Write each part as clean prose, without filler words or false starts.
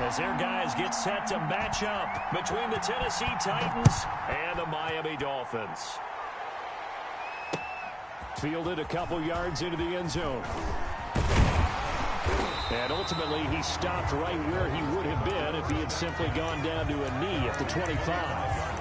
as their guys get set to match up between the Tennessee Titans and the Miami Dolphins. Fielded a couple yards into the end zone. And ultimately, he stopped right where he would have been if he had simply gone down to a knee at the 25.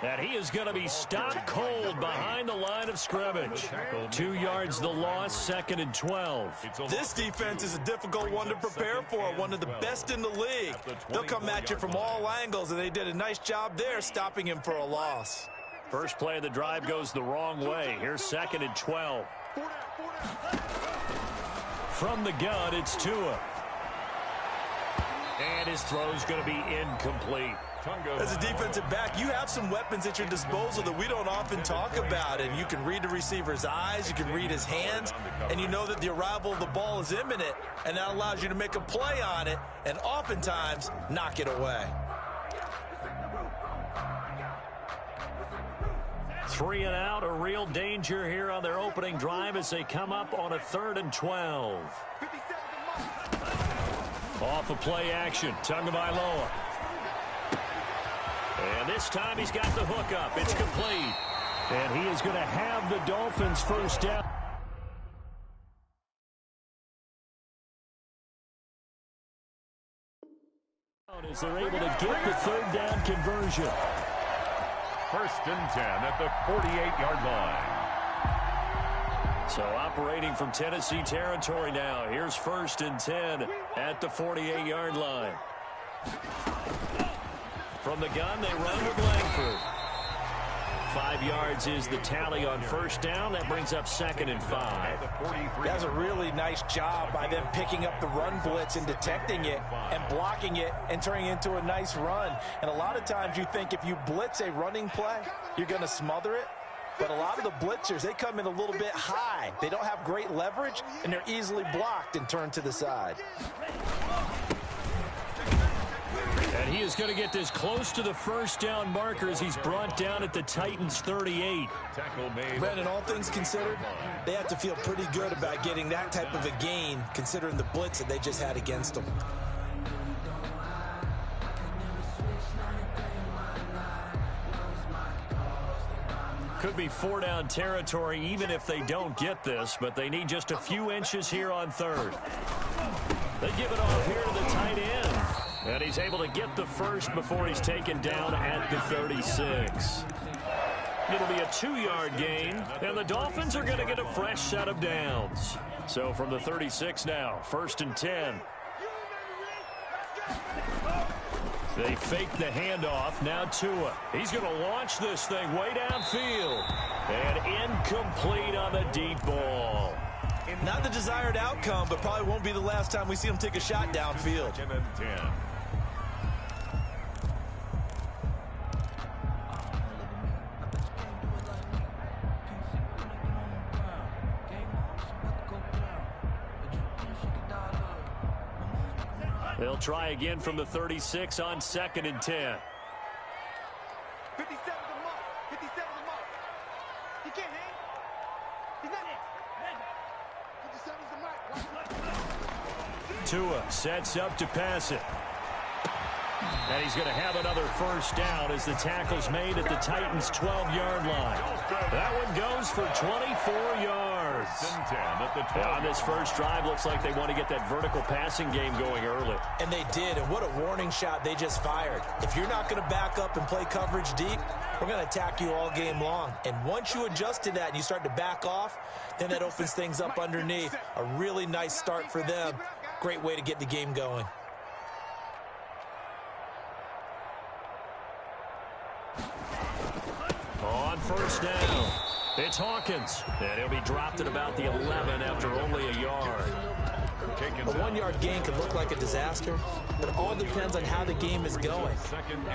And he is going to be stopped cold behind the line of scrimmage. 2 yards the loss, 2nd and 12. This defense is a difficult one to prepare for, one of the best in the league. They'll come at you from all angles, and they did a nice job there stopping him for a loss. First play of the drive goes the wrong way. Here's 2nd and 12. From the gun, it's Tua. And his throw's going to be incomplete. As a defensive back, you have some weapons at your disposal that we don't often talk about. And you can read the receiver's eyes, you can read his hands, and you know that the arrival of the ball is imminent. And that allows you to make a play on it and oftentimes knock it away. 3 and out, a real danger here on their opening drive as they come up on a 3rd and 12. Off of play action, Tagovailoa. And this time he's got the hook up. It's complete. And he is going to have the Dolphins first down. As they're able to get the 3rd down conversion. 1st and 10 at the 48-yard line. So operating from Tennessee territory now. Here's 1st and 10 at the 48-yard line. From the gun, they run with Langford. 5 yards is the tally on 1st down. That brings up 2nd and 5. That's a really nice job by them picking up the run blitz and detecting it and blocking it and turning it into a nice run. And a lot of times you think if you blitz a running play, you're going to smother it. But a lot of the blitzers, they come in a little bit high. They don't have great leverage, and they're easily blocked and turned to the side. And he is going to get this close to the 1st down marker as he's brought down at the Titans 38. Brandon, all things considered, they have to feel pretty good about getting that type of a gain, considering the blitz that they just had against them. Could be 4-down territory even if they don't get this, but they need just a few inches here on 3rd. They give it off here to the tight end. And he's able to get the first before he's taken down at the 36. It'll be a 2-yard gain, and the Dolphins are going to get a fresh set of downs. So from the 36 now, 1st and 10. They fake the handoff. Now Tua. He's going to launch this thing way downfield. And incomplete on the deep ball. Not the desired outcome, but probably won't be the last time we see him take a shot downfield. 2nd and 10. They'll try again from the 36 on 2nd and 10. 57 the mark. 57 the mark. He can't hang. He's not there. 57 is the mark. Tua sets up to pass it. And he's going to have another 1st down as the tackle's made at the Titans' 12-yard line. That one goes for 24 yards. On this first drive, looks like they want to get that vertical passing game going early. And they did, and what a warning shot they just fired. If you're not going to back up and play coverage deep, we're going to attack you all game long. And once you adjust to that and you start to back off, then that opens things up underneath. A really nice start for them. Great way to get the game going. On 1st down, it's Hawkins. And he'll be dropped at about the 11 after only a yard. A 1-yard gain could look like a disaster, but it all depends on how the game is going.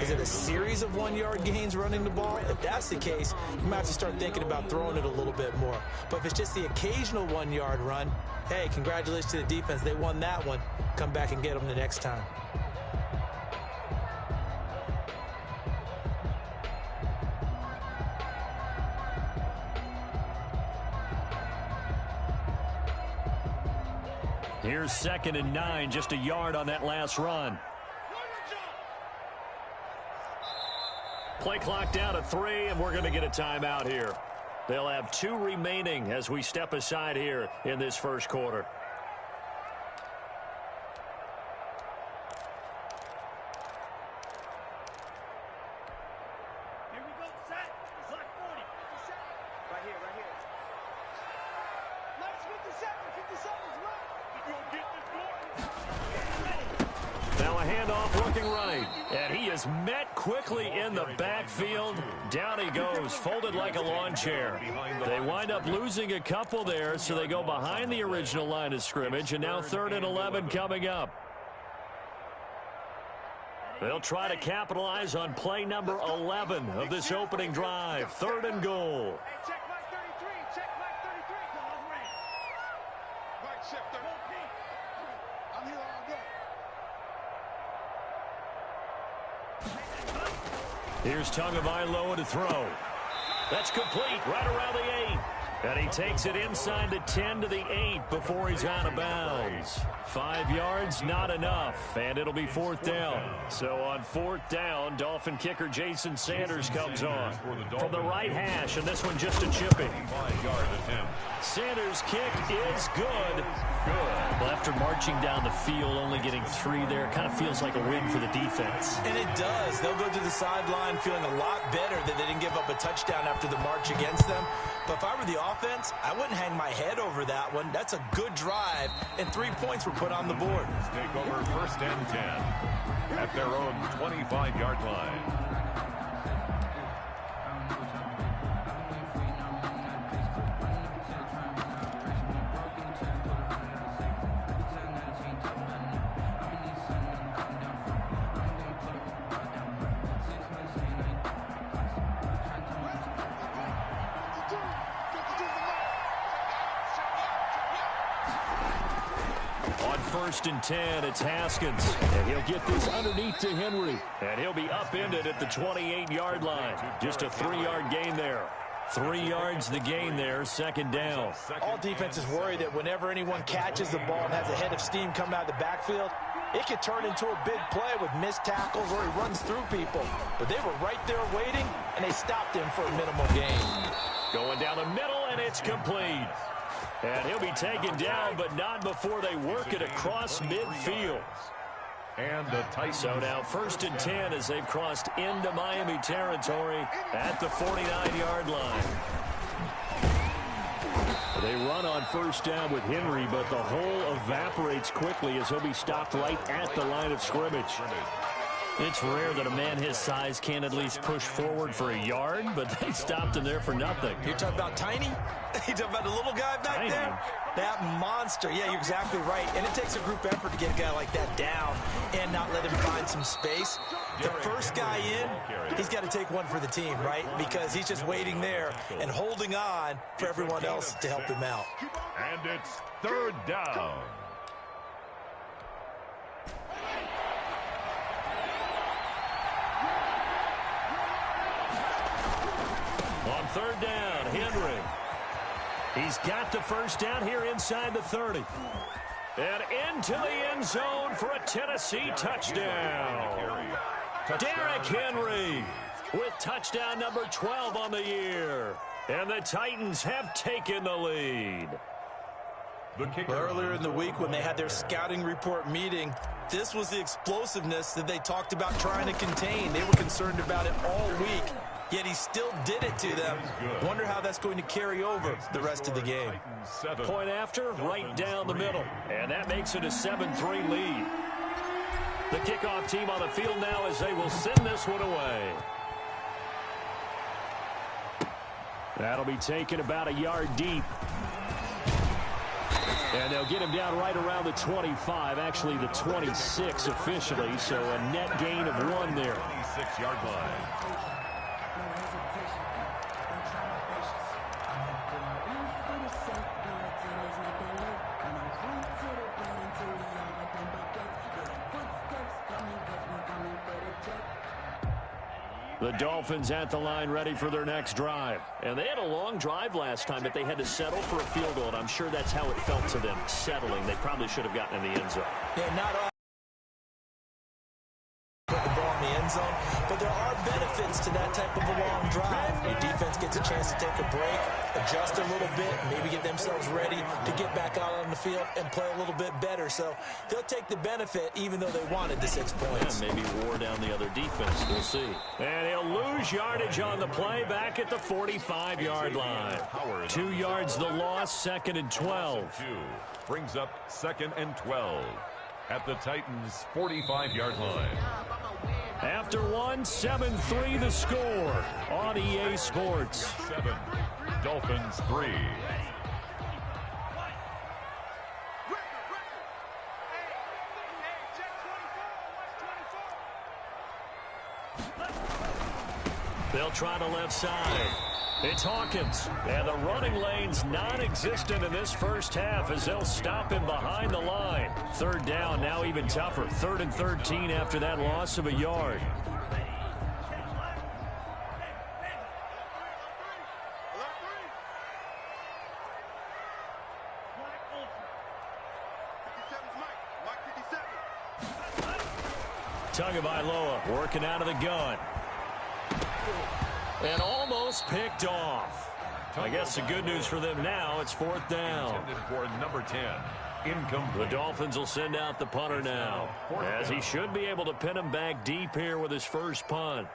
Is it a series of 1-yard gains running the ball? If that's the case, you might have to start thinking about throwing it a little bit more. But if it's just the occasional 1-yard run, hey, congratulations to the defense. They won that one. Come back and get them the next time. Here's 2nd and 9, just a yard on that last run. Play clock down to 3, and we're going to get a timeout here. They'll have 2 remaining as we step aside here in this first quarter. Here we go, set. Clock 40. Right here, right here. Nice 57. 57's right. You gonna get this boy? Now a handoff looking right. And he is met quickly in the backfield. Down he goes, folded like a lawn chair. They wind up losing a couple there, so they go behind the original line of scrimmage, and now 3rd and 11 coming up. They'll try to capitalize on play number 11 of this opening drive. 3rd and goal. Hey, check Mike 33. Check Mike 33. Come on, Ray. Mike, check 33. I'm here all day. Here's Tagovailoa to throw. That's complete right around the 8. And he takes it inside the 10 to the 8 before he's out of bounds. 5 yards, not enough, and it'll be 4th down. So on 4th down, Dolphin kicker Jason Sanders comes on from the right hash, and this one just a chipping. 5-yard attempt. Sanders' kick is good. Well, after marching down the field, only getting 3 there, it kind of feels like a win for the defense. And it does. They'll go to the sideline feeling a lot better that they didn't give up a touchdown after the march against them. But if I were the offense, I wouldn't hang my head over that one. That's a good drive, and 3 points were put on the board. Take over 1st and 10 at their own 25-yard line. On 1st and 10, it's Haskins. And he'll get this underneath to Henry. And he'll be upended at the 28-yard line. Just a 3-yard gain there. 3 yards the gain there, 2nd down. All defenses worry that whenever anyone catches the ball and has a head of steam come out of the backfield, it could turn into a big play with missed tackles or he runs through people. But they were right there waiting, and they stopped him for a minimal gain. Going down the middle, and it's complete. And he'll be taken down, but not before they work it across midfield. And the Titans. So now 1st and 10 as they've crossed into Miami territory at the 49-yard line. They run on 1st down with Henry, but the hole evaporates quickly as he'll be stopped right at the line of scrimmage. It's rare that a man his size can't at least push forward for a yard, but they stopped him there for nothing. You're talking about tiny? You're talking about the little guy back Tiny. there? That monster. Yeah, you're exactly right. And it takes a group effort to get a guy like that down and not let him find some space. The first guy in, he's got to take one for the team, right? Because he's just waiting there and holding on for everyone else to help him out. And it's 3rd down. On 3rd down, Henry. He's got the 1st down here inside the 30. And into the end zone for a Tennessee touchdown. Derrick Henry with touchdown number 12 on the year. And the Titans have taken the lead. Earlier in the week when they had their scouting report meeting, this was the explosiveness that they talked about trying to contain. They were concerned about it all week, yet he still did it to them. Wonder how that's going to carry over the rest of the game. Point after, right down the middle. And that makes it a 7-3 lead. The kickoff team on the field now as they will send this one away. That'll be taken about a yard deep. And they'll get him down right around the 25, actually the 26 officially, so a net gain of 1 there. 26-yard line. The Dolphins at the line ready for their next drive. And they had a long drive last time, but they had to settle for a field goal. And I'm sure that's how it felt to them, settling. They probably should have gotten in the end zone. Yeah, not all put the ball in the end zone, but there are benefits to that type of a long drive. Your defense gets a chance to take a break, adjust a little bit, maybe get themselves ready to get back out on the field and play a little bit better. So they'll take the benefit even though they wanted the 6 points. Yeah, maybe wore down the other defense. We'll see. And he'll lose yardage on the play back at the 45-yard line. 2 yards the loss, 2nd and 12. Brings up 2nd and 12 at the Titans' 45-yard line. After 1, 7-3 the score on EA Sports. 7, Dolphins 3. They'll try to left side. It's Hawkins. And the running lane's non-existent in this first half as they'll stop him behind the line. 3rd down, now even tougher. 3rd and 13 after that loss of a yard. Tagovailoa working out of the gun. And almost picked off. I guess the good news for them now, it's 4th down. Intended for number 10. Incomplete. The Dolphins will send out the punter now, as he should be able to pin him back deep here with his first punt.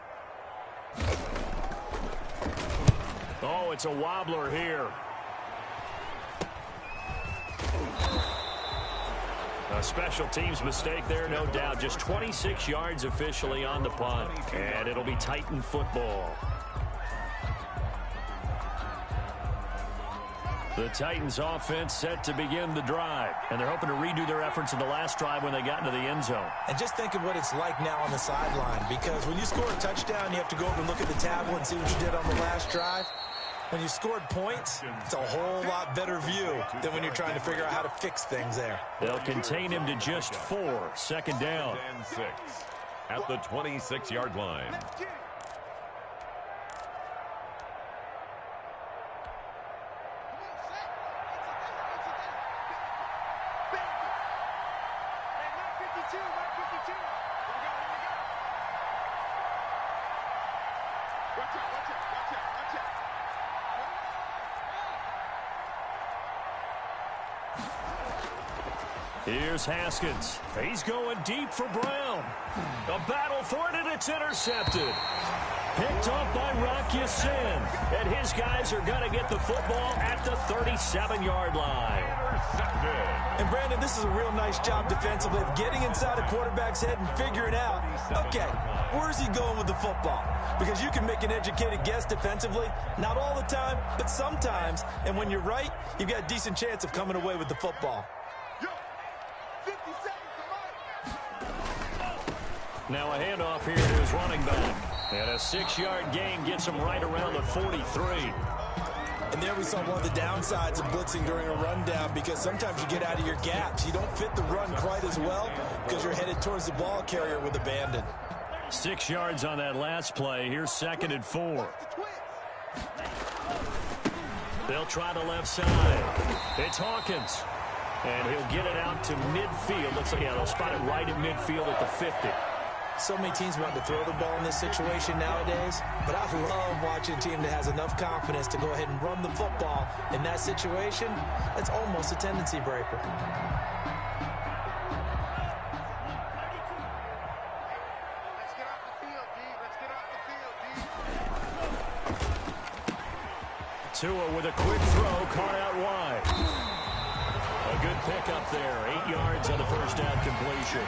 Oh, it's a wobbler here. A special teams mistake there, no doubt. Just 26 yards officially on the punt, and it'll be Titan football. The Titans offense set to begin the drive, and they're hoping to redo their efforts in the last drive when they got into the end zone. And just think of what it's like now on the sideline, because when you score a touchdown, you have to go over and look at the tablet and see what you did on the last drive. When you scored points, it's a whole lot better view than when you're trying to figure out how to fix things there. They'll contain him to just 4, 2nd down. And 6 at the 26-yard line. Here's Haskins. He's going deep for Brown. A battle for it, and it's intercepted. Picked off by Rock Ya-Sin. And his guys are going to get the football at the 37-yard line. And, Brandon, this is a real nice job defensively of getting inside a quarterback's head and figuring out, okay, where's he going with the football? Because you can make an educated guess defensively, not all the time, but sometimes. And when you're right, you've got a decent chance of coming away with the football. Now a handoff here to his running back. And a 6-yard gain gets him right around the 43. And there we saw one of the downsides of blitzing during a rundown, because sometimes you get out of your gaps. You don't fit the run quite as well because you're headed towards the ball carrier with abandon. 6 yards on that last play. Here's 2nd and 4. They'll try the left side. It's Hawkins. And he'll get it out to midfield. Looks like, yeah, they'll spot it right in midfield at the 50. So many teams want to throw the ball in this situation nowadays, but I love watching a team that has enough confidence to go ahead and run the football in that situation. That's almost a tendency breaker. Let's get off the field, D. Let's get off the field, D. Tua with a quick throw, caught out wide. A good pickup there, 8 yards on the first down completion.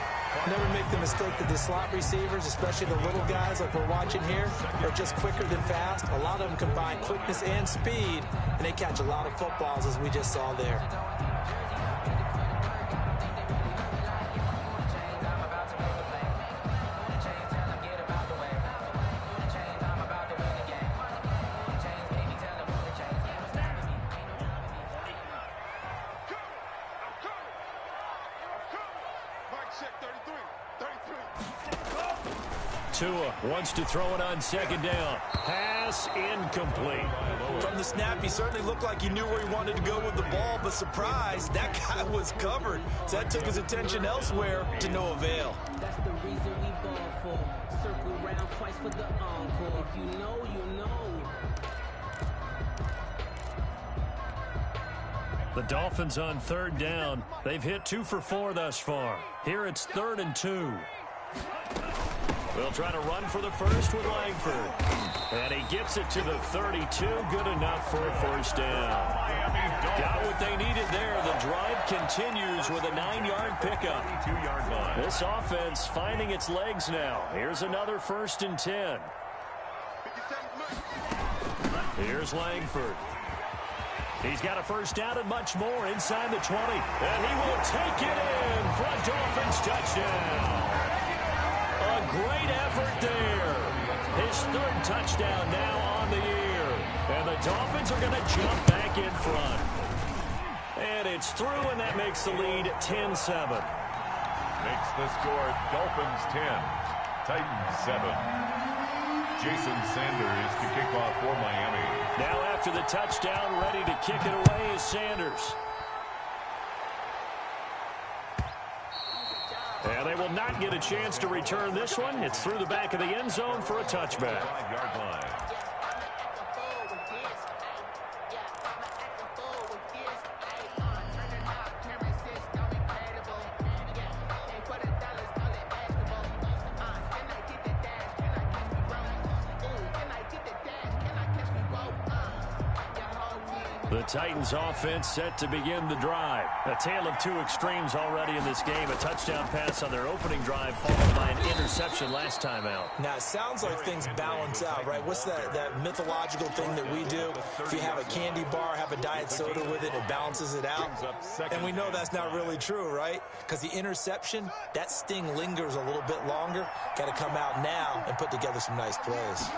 Never make the mistake that the slot receivers, especially the little guys like we're watching here, are just quicker than fast. A lot of them combine quickness and speed, and they catch a lot of footballs, as we just saw there. Tua wants to throw it on second down. Pass incomplete. From the snap, he certainly looked like he knew where he wanted to go with the ball, but surprise, that guy was covered. So that took his attention elsewhere to no avail. That's the reason we ball for. Circle round twice for the encore. If you know, you know. The Dolphins on third down. They've hit 2 for 4 thus far. Here it's 3rd and 2. They'll try to run for the first with Langford. And he gets it to the 32. Good enough for a first down. Got what they needed there. The drive continues with a 9-yard pickup. This offense finding its legs now. Here's another 1st and 10. Here's Langford. He's got a first down and much more inside the 20. And he will take it in for a Dolphins touchdown. A great effort there. His 3rd touchdown now on the year. And the Dolphins are going to jump back in front. And it's through, and that makes the lead 10-7. Makes the score Dolphins 10, Titans 7. Jason Sanders to kick off for Miami. Now after the touchdown, ready to kick it away is Sanders. And they will not get a chance to return this one. It's through the back of the end zone for a touchback. 5-yard line. The Titans offense set to begin the drive. A tale of 2 extremes already in this game. A touchdown pass on their opening drive followed by an interception last time out. Now, it sounds like things balance out, right? What's that mythological thing that we do? If you have a candy bar, have a diet soda with it, it balances it out. And we know that's not really true, right? Because the interception, that sting lingers a little bit longer. Got to come out now and put together some nice plays.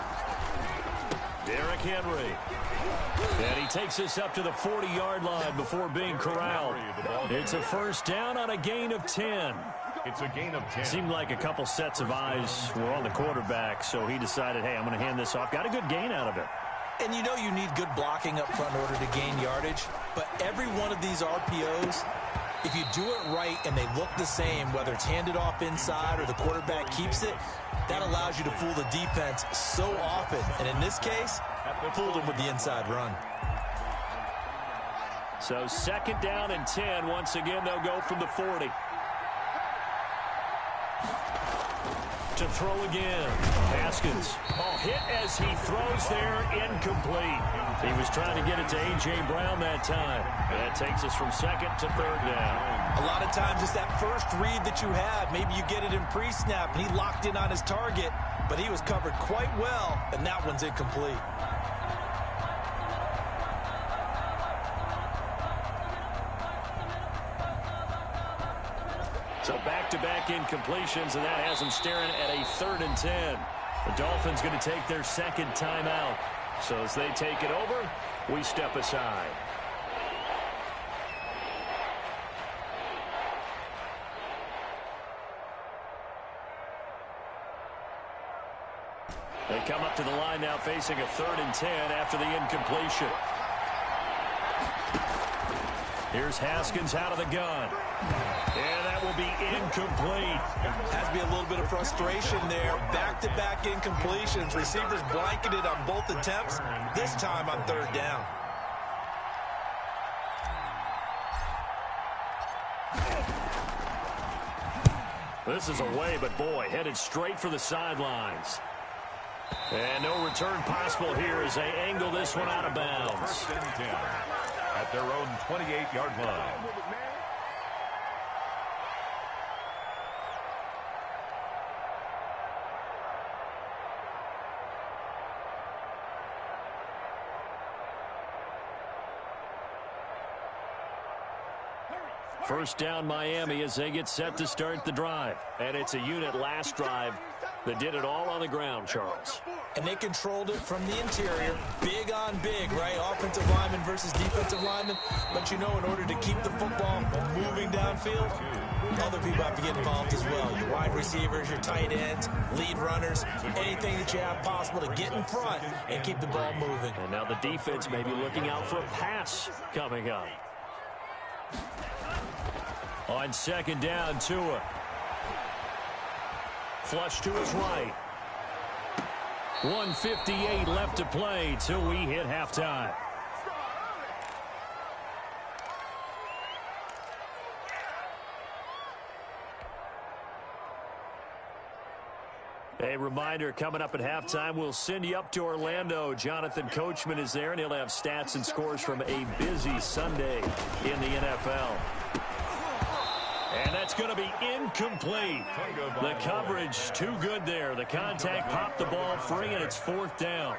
Derrick Henry. And he takes us up to the 40-yard line before being corralled. It's a first down on a gain of 10. It's a gain of 10. Seemed like a couple sets of eyes were on the quarterback, so he decided, hey, I'm going to hand this off. Got a good gain out of it. And you know you need good blocking up front in order to gain yardage. But every one of these RPOs, if you do it right and they look the same, whether it's handed off inside or the quarterback keeps it, that allows you to fool the defense so often. And in this case, fooled them with the inside run. So 2nd down and 10. Once again, they'll go from the 40. To throw again. Haskins. Ball hit as he throws there. Incomplete. He was trying to get it to A.J. Brown that time. That takes us from 2nd to 3rd down. A lot of times it's that first read that you have. Maybe you get it in pre-snap and he locked in on his target, but he was covered quite well, and that one's incomplete. So back-to-back incompletions, and that has them staring at a 3rd and 10. The Dolphins going to take their 2nd timeout. So as they take it over, we step aside. They come up to the line now facing a 3rd and 10 after the incompletion. Here's Haskins out of the gun. And that will be incomplete. Has to be a little bit of frustration there. Back-to-back incompletions. Receivers blanketed on both attempts, this time on 3rd down. This is away, but boy, headed straight for the sidelines. And no return possible here as they angle this one out of bounds. 1st and 10 at their own 28-yard line. First down Miami as they get set to start the drive. And it's a unit last drive that did it all on the ground, Charles. And they controlled it from the interior. Big on big, right? Offensive lineman versus defensive lineman. But you know, in order to keep the football moving downfield, other people have to get involved as well. Your wide receivers, your tight ends, lead runners, anything that you have possible to get in front and keep the ball moving. And now the defense may be looking out for a pass coming up. On second down, Tua. Flush to his right. 1:58 left to play till we hit halftime. A reminder, coming up at halftime, we'll send you up to Orlando. Jonathan Coachman is there, and he'll have stats and scores from a busy Sunday in the NFL. And that's going to be incomplete. The coverage too good there. The contact popped the ball free, and it's fourth down.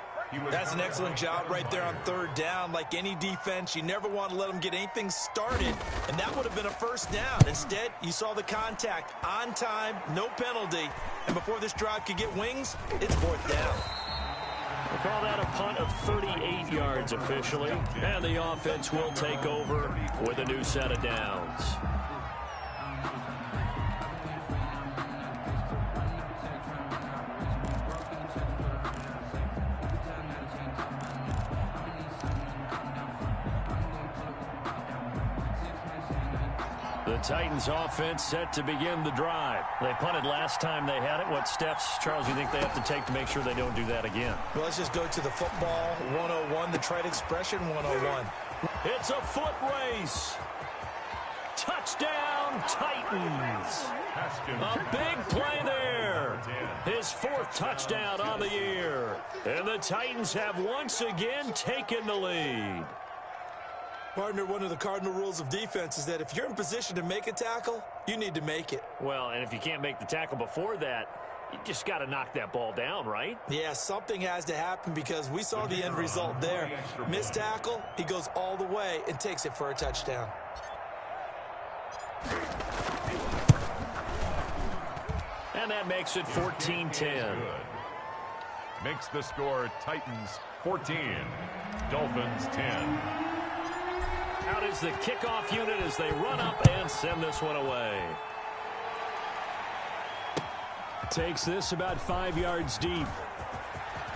That's an excellent job right there on third down. Like any defense, you never want to let them get anything started, and that would have been a first down. Instead, you saw the contact on time, no penalty, and before this drive could get wings, it's fourth down. We'll call that a punt of 38 yards officially, and the offense will take over with a new set of downs. The Titans offense set to begin the drive. They punted last time they had it. What steps, Charles, do you think they have to take to make sure they don't do that again? Well, let's just go to the football 101, the trade expression 101. It's a foot race. Touchdown, Titans. A big play there. His fourth touchdown on the year. And the Titans have once again taken the lead. Partner, one of the cardinal rules of defense is that if you're in position to make a tackle, you need to make it. Well, and if you can't make the tackle before that, you just got to knock that ball down, right? Yeah, something has to happen because we saw the end result there. Missed tackle, he goes all the way and takes it for a touchdown. And that makes it 14-10. Makes the score Titans 14, Dolphins 10. Out is the kickoff unit as they run up and send this one away. Takes this about 5 yards deep.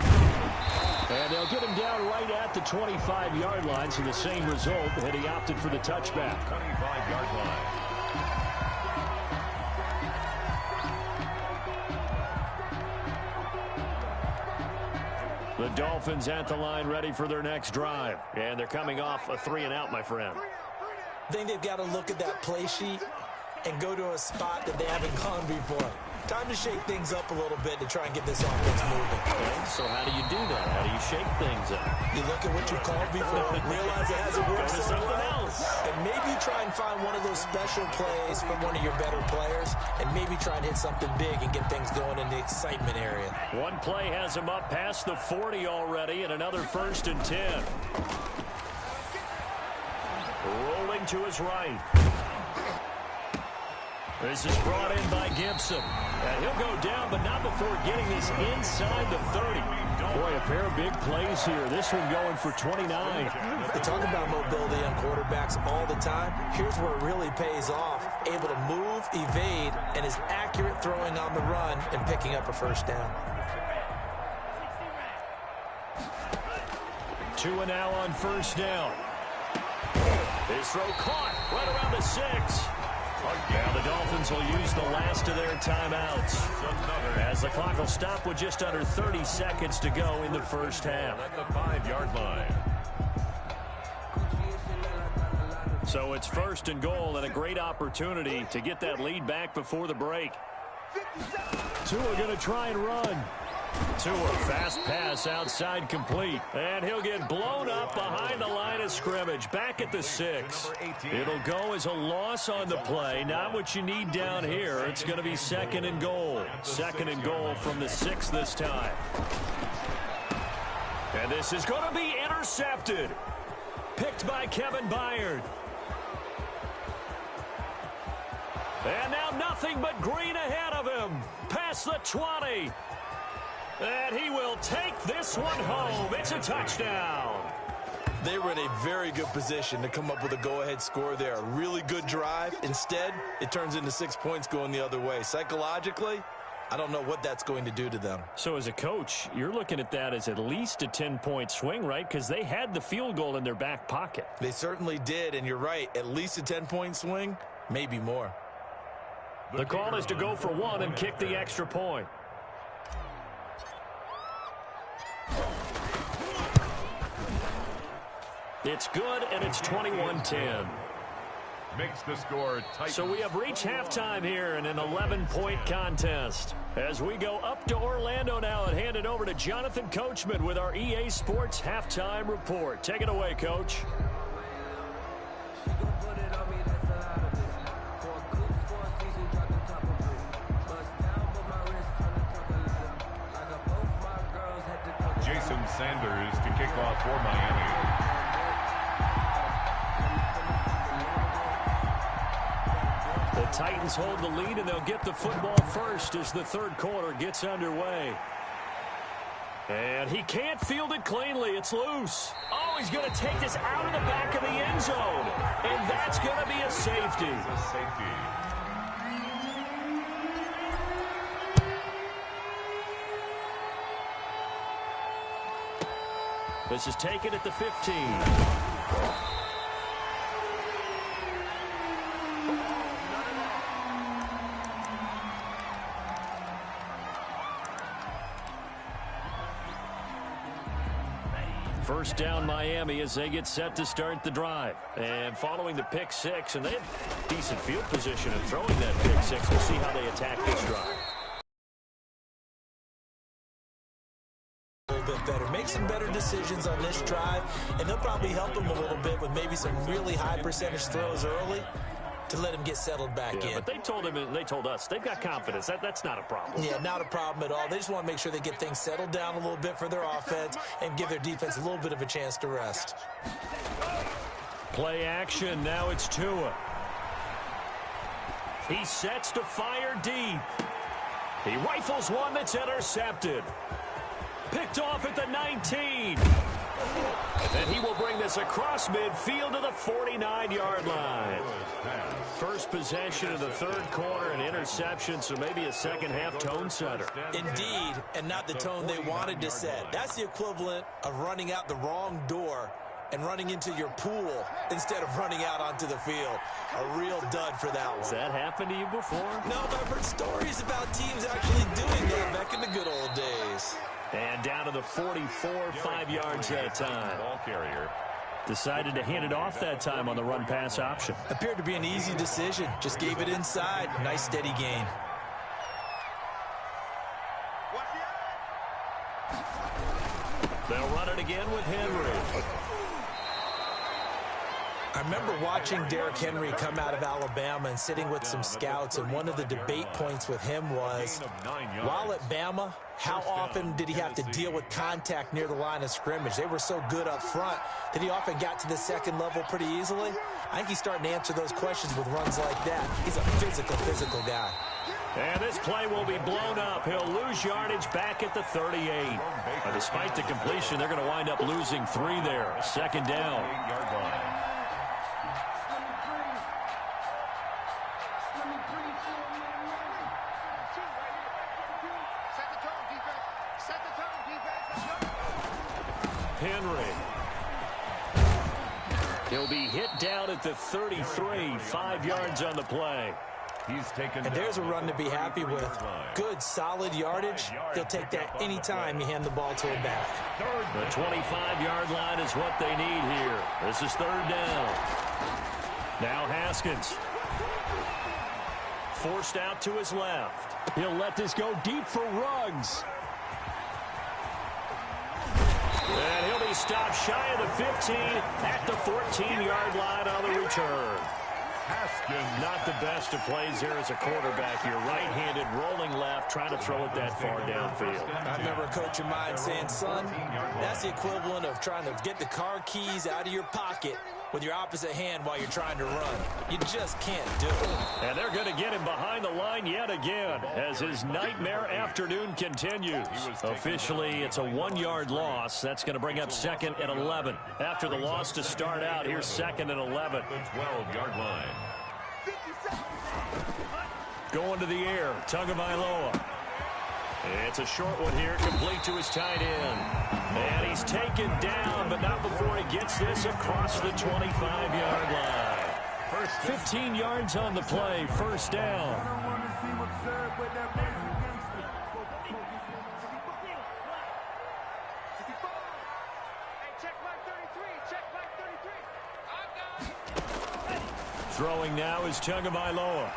And they'll get him down right at the 25-yard line, so the same result, and he opted for the touchback. 25-yard line. The Dolphins at the line ready for their next drive. And they're coming off a 3-and-out, my friend. I think they've got to look at that play sheet and go to a spot that they haven't gone before. Time to shake things up a little bit to try and get this offense moving. Okay, so how do you do that? How do you shake things up? You look at what you called before, realize it hasn't worked Go to so something well, else. and maybe try and find one of those special plays from one of your better players, and maybe try and hit something big and get things going in the excitement area. One play has him up past the 40 already, and another 1st and 10. Rolling to his right. This is brought in by Gibson. And he'll go down, but not before getting this inside the 30. Boy, a pair of big plays here. This one going for 29. They talk about mobility on quarterbacks all the time. Here's where it really pays off. Able to move, evade, and is accurate throwing on the run and picking up a first down. Tua now on first down. His throw caught right around the 6. Now the Dolphins will use the last of their timeouts as the clock will stop with just under 30 seconds to go in the first half. At the 5-yard line. So it's 1st and goal and a great opportunity to get that lead back before the break. Tua going to try and run. Tua, fast pass outside complete. And he'll get blown up behind the line of scrimmage. Back at the 6. It'll go as a loss on the play. Not what you need down here. It's going to be 2nd and goal. 2nd and goal from the 6 this time. And this is going to be intercepted. Picked by Kevin Byard. And now nothing but green ahead of him. Past the 20. And he will take this one home. It's a touchdown. They were in a very good position to come up with a go-ahead score there. A really good drive. Instead, it turns into 6 points going the other way. Psychologically, I don't know what that's going to do to them. So as a coach, you're looking at that as at least a 10-point swing, right? Because they had the field goal in their back pocket. They certainly did, and you're right. At least a 10-point swing, maybe more. The call is to go for one and kick the extra point. It's good, and it's 21-10. Makes the score tight. So we have reached halftime here in an 11-point contest. As we go up to Orlando now and hand it over to Jonathan Coachman with our EA Sports Halftime Report. Take it away, Coach. Jason Sanders to kick off for Miami. The Titans hold the lead, and they'll get the football first as the third quarter gets underway. And he can't field it cleanly. It's loose. Oh, he's going to take this out of the back of the end zone. And that's going to be a safety. This is taken at the 15. First down Miami as they get set to start the drive. And following the pick six, and they have decent field position in throwing that pick six. We'll see how they attack this drive. A little bit better. Make some better decisions on this drive, and they'll probably help them a little bit with maybe some really high percentage throws early to let him get settled back in. But they told him, and they told us, they've got confidence. That's not a problem. Yeah, not a problem at all. They just want to make sure they get things settled down a little bit for their offense and give their defense a little bit of a chance to rest. Play action. Now it's Tua. He sets to fire deep. He rifles one that's intercepted. Picked off at the 19. And he will bring this across midfield to the 49-yard line. First possession of the third quarter, an interception, so maybe a second-half tone setter. Indeed, and not the tone they wanted to set. That's the equivalent of running out the wrong door and running into your pool instead of running out onto the field. A real dud for that one. Has that happened to you before? No, but I've heard stories about teams actually doing that back in the good old days. And down to the 44, 5 yards that time. Ball carrier. Decided to hand it off that time on the run-pass option. Appeared to be an easy decision. Just gave it inside. Nice, steady gain. They'll run it again with Henry. I remember watching Derrick Henry come out of Alabama and sitting with some scouts, and one of the debate points with him was, while at Bama, how often did he have to deal with contact near the line of scrimmage? They were so good up front that he often got to the second level pretty easily. I think he's starting to answer those questions with runs like that. He's a physical guy. And this play will be blown up. He'll lose yardage back at the 38. But despite the completion, they're going to wind up losing 3 there. Second down. 8-yard line. Henry. He'll be hit down at the 33, 5 yards on the play. He's taken. And there's a run to be happy with. Good, solid yardage. He'll take that anytime you hand the ball to him back. The 25-yard line is what they need here. This is third down. Now Haskins. Forced out to his left. He'll let this go deep for Ruggs. And he'll be stopped shy of the 15 at the 14-yard line on the return. Haskins. Not the best of plays here as a quarterback. You're right-handed, rolling left, trying to throw it that far downfield. I remember a coach of mine saying, son, that's the equivalent of trying to get the car keys out of your pocket with your opposite hand while you're trying to run. You just can't do it. And they're going to get him behind the line yet again as his nightmare afternoon continues. Officially, it's a 1-yard loss. That's going to bring up 2nd and 11. After the loss to start out, here's 2nd and 11. The 12-yard line. Going to the air, Tagovailoa. It's a short one here, complete to his tight end. And he's taken down, but not before he gets this across the 25-yard line. 15 yards on the play, first down. Throwing now is Tagovailoa.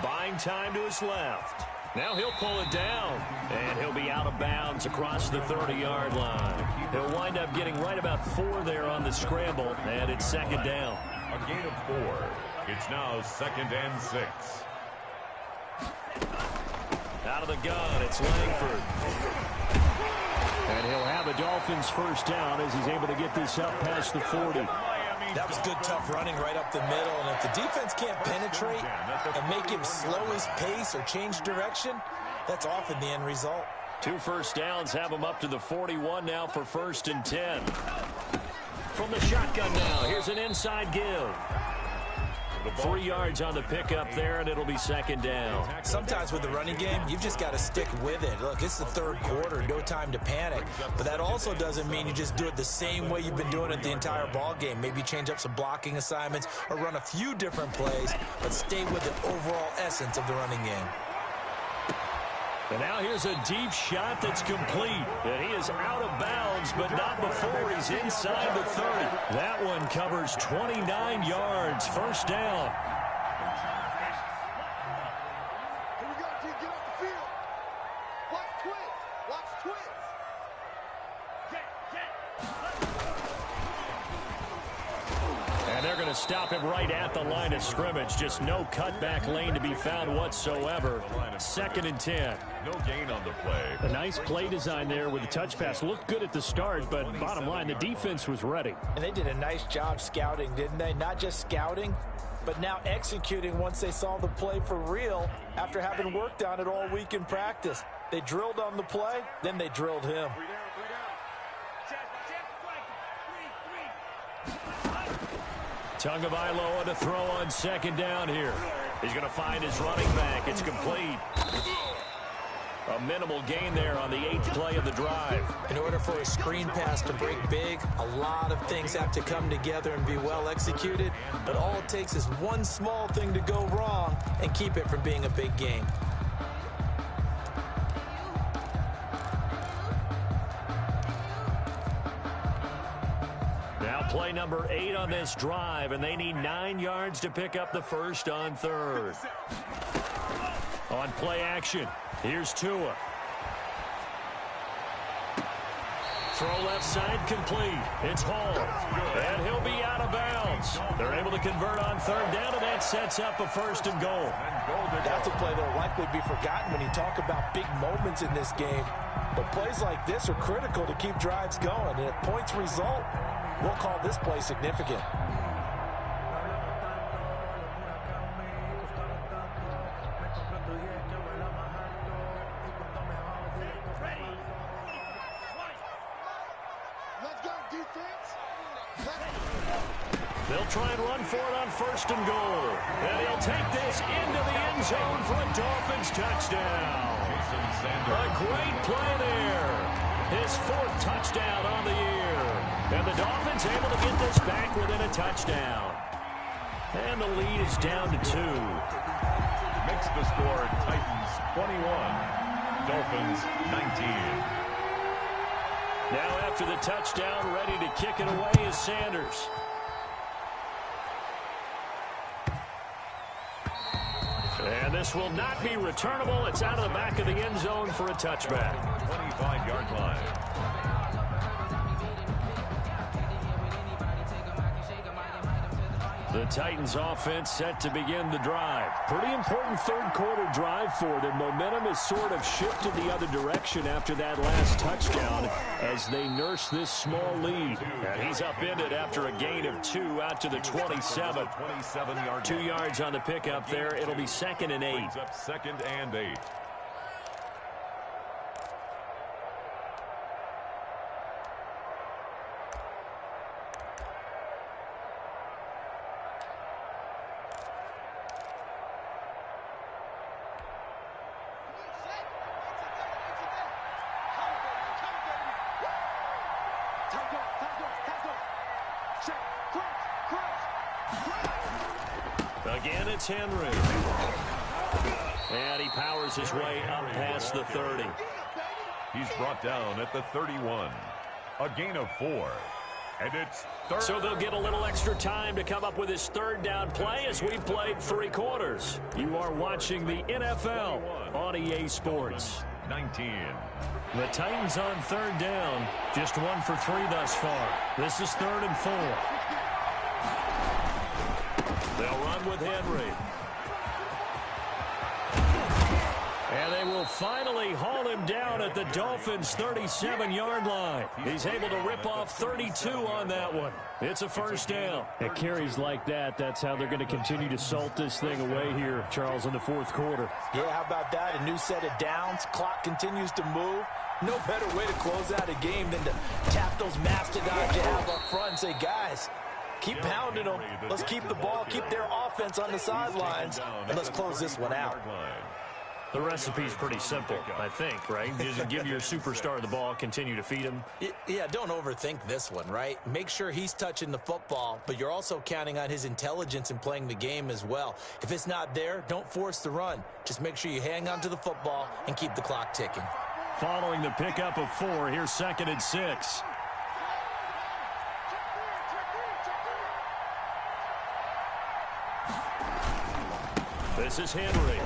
Buying time to his left. Now he'll pull it down, and he'll be out of bounds across the 30-yard line. He'll wind up getting right about 4 there on the scramble, and it's 2nd down. A gain of 4. It's now 2nd and 6. Out of the gun, it's Langford. And he'll have a Dolphins first down as he's able to get this up past the 40. That was good, tough running right up the middle. And if the defense can't penetrate and make him slow his pace or change direction, that's often the end result. 2 first downs have him up to the 41 now for 1st and 10. From the shotgun now, here's an inside give. 3 yards on the pickup there, and it'll be 2nd down. Sometimes with the running game, you've just got to stick with it. Look, it's the 3rd quarter, no time to panic. But that also doesn't mean you just do it the same way you've been doing it the entire ball game. Maybe change up some blocking assignments or run a few different plays, but stay with the overall essence of the running game. And now here's a deep shot that's complete. And he is out of bounds, but not before he's inside the 30. That one covers 29 yards. First down. Here we go, team. Get off the field. Watch twins. Watch twins. And they're going to stop him right at the line of scrimmage. Just no cutback lane to be found whatsoever. 2nd and 10. No gain on the play. A nice play design there with the touch pass. Looked good at the start, but bottom line, the defense was ready. And they did a nice job scouting, didn't they? Not just scouting, but now executing once they saw the play for real after having worked on it all week in practice. They drilled on the play, then they drilled him. Tagovailoa to throw on 2nd down here. He's going to find his running back. It's complete. A minimal gain there on the 8th play of the drive. In order for a screen pass to break big, a lot of things have to come together and be well executed. But all it takes is one small thing to go wrong and keep it from being a big game. Now play number 8 on this drive, and they need 9 yards to pick up the first on 3rd. On play action, here's Tua. Throw left side complete. It's Hall. And he'll be out of bounds. They're able to convert on 3rd down, and that sets up a 1st and goal. That's a play that will likely be forgotten when you talk about big moments in this game. But plays like this are critical to keep drives going. And if points result, we'll call this play significant. Let's go, defense. They'll try and run for it on 1st and goal. And he'll take this into the end zone for a Dolphins touchdown. A great play there. His 4th touchdown on the year. And the Dolphins able to get this back within a touchdown. And the lead is down to 2. Makes the score Titans 21, Dolphins 19. Now after the touchdown, ready to kick it away is Sanders. And this will not be returnable. It's out of the back of the end zone for a touchback. 25-yard line. The Titans offense set to begin the drive. Pretty important third quarter drive for them. Momentum has sort of shifted the other direction after that last touchdown as they nurse this small lead. And he's upended after a gain of 2 out to the 27. 2 yards on the pickup there. It'll be 2nd and 8. Up 2nd and 8. Again, it's Henry. And he powers his way up past the 30. He's brought down at the 31. A gain of 4. And it's 3rd. So they'll get a little extra time to come up with his 3rd down play as we've played 3 quarters. You are watching the NFL on EA Sports. 19. The Titans on 3rd down. Just 1 for 3 thus far. This is 3rd and 4. They'll run with Henry. And they will finally haul him down at the Dolphins' 37-yard line. He's able to rip off 32 on that one. It's a 1st down. At carries like that, that's how they're going to continue to salt this thing away here, Charles, in the 4th quarter. Yeah, how about that? A new set of downs. Clock continues to move. No better way to close out a game than to tap those mastodons you have up front and say, guys, keep pounding them. Let's keep the ball, keep their offense on the sidelines, and let's close this one out. The recipe's pretty simple, I think, right? Just give your superstar the ball, continue to feed him. Yeah, don't overthink this one, right? Make sure he's touching the football, but you're also counting on his intelligence in playing the game as well. If it's not there, don't force the run. Just make sure you hang on to the football and keep the clock ticking. Following the pickup of 4, here's 2nd and 6. This is Henry.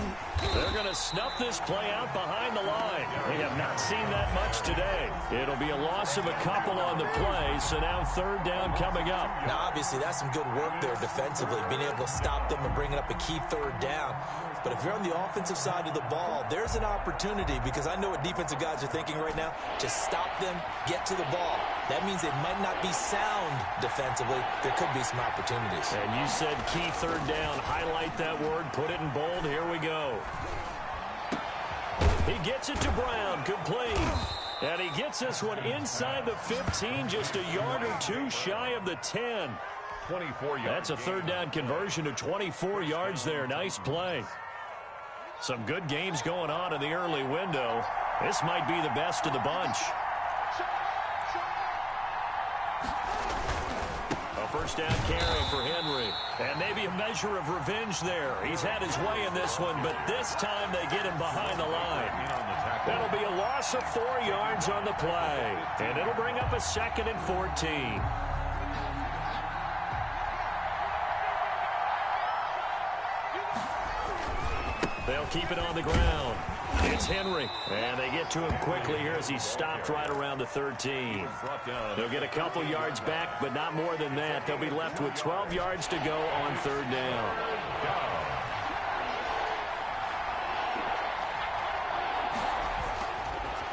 They're going to snuff this play out behind the line. We have not seen that much today. It'll be a loss of a couple on the play, so now 3rd down coming up. Now, obviously, that's some good work there defensively, being able to stop them and bringing up a key 3rd down. But if you're on the offensive side of the ball, there's an opportunity, because I know what defensive guys are thinking right now. Just stop them, get to the ball. That means they might not be sound defensively. There could be some opportunities. And you said key 3rd down. Highlight that word, put it in bold. Here we go. He gets it to Brown, complete. And he gets this one inside the 15, just a yard or 2 shy of the 10. 24 yards. That's a 3rd down conversion to 24 yards there. Nice play. Some good games going on in the early window. This might be the best of the bunch. A 1st down carry for Henry. And maybe a measure of revenge there. He's had his way in this one, but this time they get him behind the line. That'll be a loss of 4 yards on the play. And it'll bring up a 2nd and 14. They'll keep it on the ground. It's Henry. And they get to him quickly here as he's stopped right around the 13. They'll get a couple yards back, but not more than that. They'll be left with 12 yards to go on 3rd down.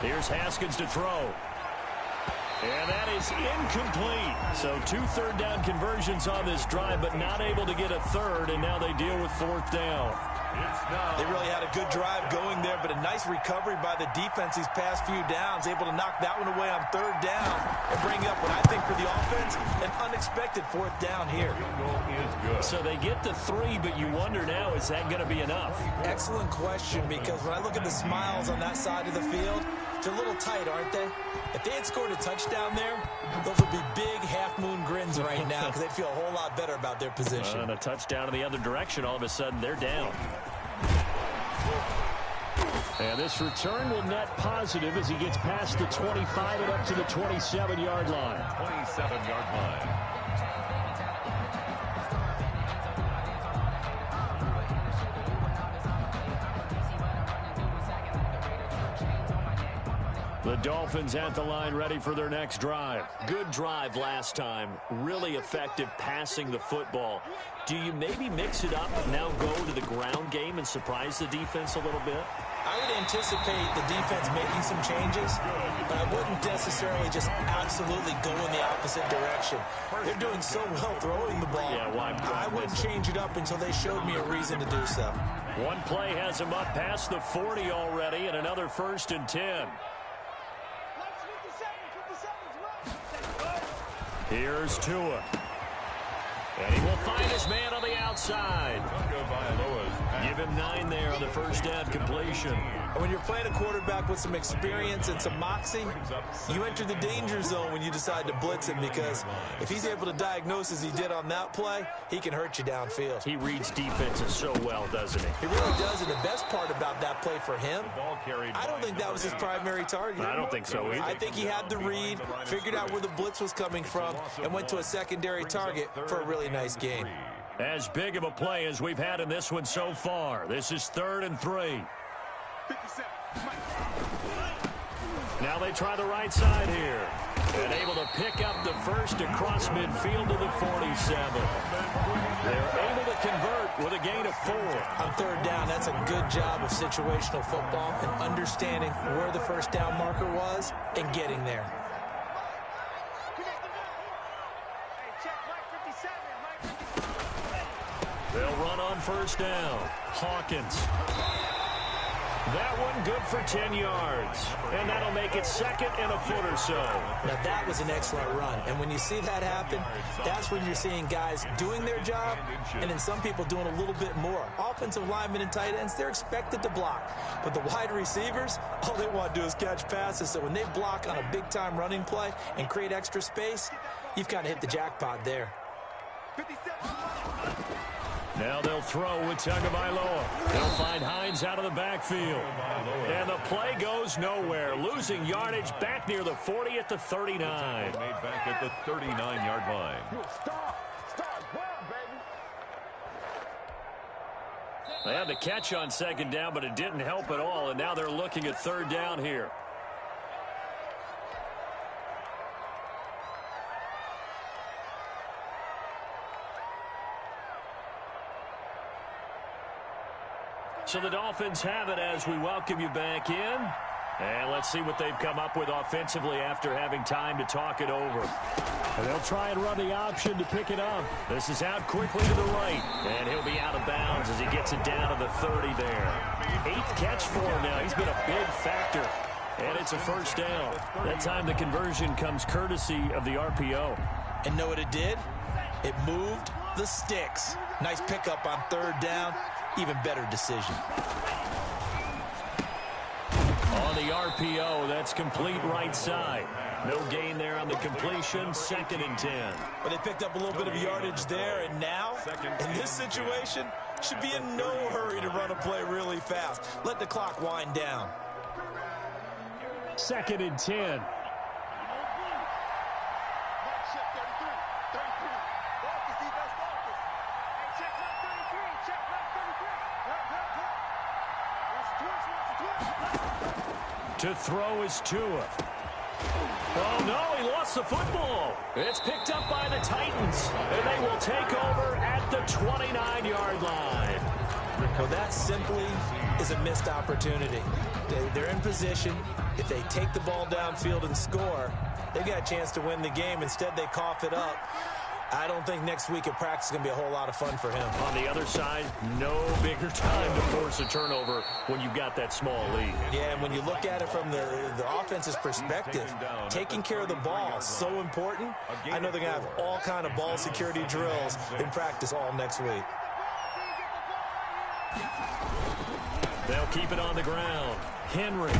Here's Haskins to throw. And that is incomplete. So 2 3rd down conversions on this drive, but not able to get a 3rd, and now they deal with 4th down. They really had a good drive going there, but a nice recovery by the defense these past few downs, able to knock that one away on 3rd down and bring up what I think for the offense, an unexpected 4th down here. So they get the 3, but you wonder now, is that going to be enough? Excellent question, because when I look at the smiles on that side of the field, they're a little tight, aren't they? If they had scored a touchdown there, those would be big half-moon grins right now, because they'd feel a whole lot better about their position. And a touchdown in the other direction, all of a sudden they're down. And this return will net positive as he gets past the 25 and up to the 27-yard line. 27-yard line. The Dolphins at the line, ready for their next drive. Good drive last time. Really effective passing the football. Do you maybe mix it up and now go to the ground game and surprise the defense a little bit? I would anticipate the defense making some changes, but I wouldn't necessarily just absolutely go in the opposite direction. They're doing so well throwing the ball. Yeah, I wouldn't change it up until they showed me a reason to do so. One play has him up past the 40 already, and another 1st and 10. Here's Tua. And he will find his man on the outside. Give him 9 there on the first down completion. And when you're playing a quarterback with some experience and some moxie, you enter the danger zone when you decide to blitz him, because if he's able to diagnose as he did on that play, he can hurt you downfield. He reads defenses so well, doesn't he? He really does, and the best part about that play for him, I don't think that was his primary target. I don't think so either. I think he had the read, figured out where the blitz was coming from, and went to a secondary target for a really nice game. As big of a play as we've had in this one so far. This is 3rd and 3. Now they try the right side here. And able to pick up the first across midfield to the 47. They're able to convert with a gain of 4. On 3rd down, that's a good job of situational football and understanding where the first down marker was and getting there. They'll run on 1st down. Hawkins. That one good for 10 yards. And that'll make it 2nd and a foot or so. Now, that was an excellent run. And when you see that happen, that's when you're seeing guys doing their job and then some people doing a little bit more. Offensive linemen and tight ends, they're expected to block. But the wide receivers, all they want to do is catch passes. So when they block on a big-time running play and create extra space, you've kind of hit the jackpot there. Now they'll throw with Tagovailoa. They'll find Hines out of the backfield. And the play goes nowhere. Losing yardage back near the 40 at the 39. Made back at the 39-yard line. They had the catch on 2nd down, but it didn't help at all. And now they're looking at 3rd down here. So the Dolphins have it as we welcome you back in. And let's see what they've come up with offensively after having time to talk it over. And they'll try and run the option to pick it up. This is out quickly to the right. And he'll be out of bounds as he gets it down to the 30 there. 8th catch for him now. He's been a big factor. And it's a 1st down. That time the conversion comes courtesy of the RPO. And know what it did? It moved the sticks. Nice pickup on 3rd down. Even better decision. On the RPO, that's complete right side. No gain there on the completion. 2nd and 10. But they picked up a little bit of yardage there, and now, in this situation, should be in no hurry to run a play really fast. Let the clock wind down. 2nd and 10. To throw is Tua. Oh, no, he lost the football. It's picked up by the Titans, and they will take over at the 29-yard line. Well, that simply is a missed opportunity. They're in position. If they take the ball downfield and score, they've got a chance to win the game. Instead, they cough it up. I don't think next week at practice is going to be a whole lot of fun for him. On the other side, no bigger time to force a turnover when you've got that small lead. Yeah, and when you look at it from the offense's perspective, taking care of the ball is so important. I know they're going to have all kind of ball security drills in practice all next week. They'll keep it on the ground. Henry.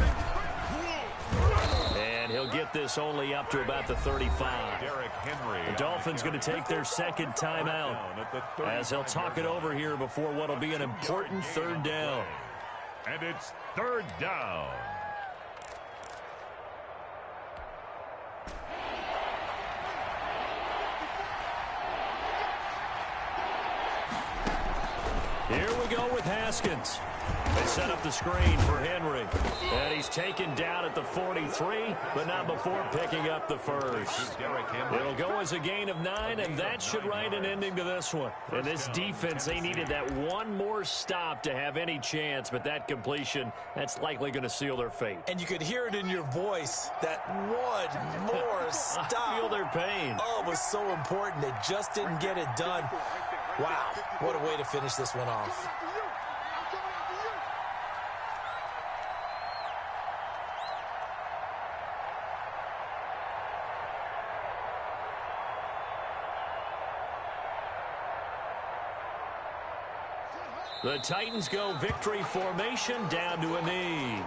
And he'll get this only up to about the 35. The Dolphins going to take their 2nd timeout as they'll talk it over here before what will be an important 3rd down. And it's 3rd down. Here we go with Haskins. They set up the screen for Henry. And he's taken down at the 43, but not before picking up the first. It'll go as a gain of 9, and that should write an ending to this one. And this defense, they needed that one more stop to have any chance, but that completion, that's likely going to seal their fate. And you could hear it in your voice, that one more stop. I feel their pain. Oh, it was so important. They just didn't get it done. Wow, what a way to finish this one off. The Titans go victory formation down to a knee.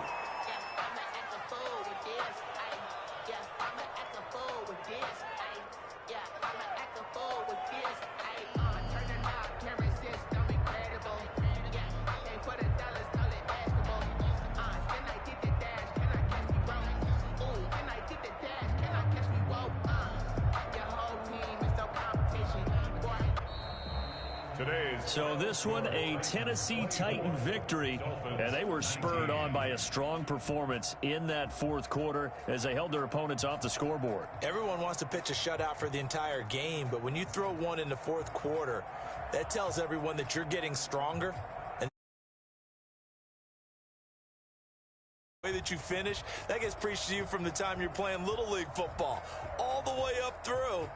So this one, a Tennessee Titan victory, and they were spurred on by a strong performance in that fourth quarter as they held their opponents off the scoreboard. Everyone wants to pitch a shutout for the entire game, but when you throw one in the fourth quarter, that tells everyone that you're getting stronger. And the way that you finish, that gets preached to you from the time you're playing Little League football, all the way up through.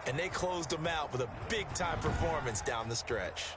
And they closed them out with a big-time performance down the stretch.